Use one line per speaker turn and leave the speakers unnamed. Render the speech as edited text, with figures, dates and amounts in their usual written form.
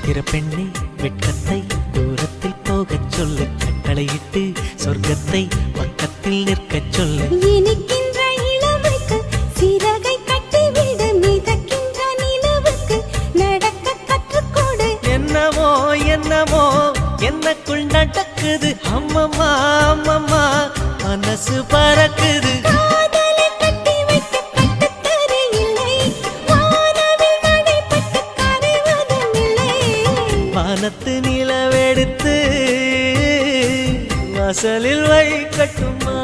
சித்திர பெண்ணே வெட்கத்தை தூரத்தில் போகச் சொல்லு, கட்டளையிட்டு சொர்க்கத்தை பக்கத்தில் நிற்கச் சொல்லு.
இனிக்கின்ற இளமைக்கு சிறகை கட்டிவிடு, மிதக்கின்ற நிலவுக்கு நடக்க கற்றுக்கொடு.
என்னவோ என்னவோ என்னக்குள் நடக்குது, அம்மம்மா அம்மம்மா மனசு பறக்குது.
காதலை கட்டி வைக்க கட்டுத்தரை இல்லை, வானவில் நடைபட்டு கரைவதும் இல்லை.
வானத்து நிலவெடுத்து வாசலில் வைக்கட்டுமா?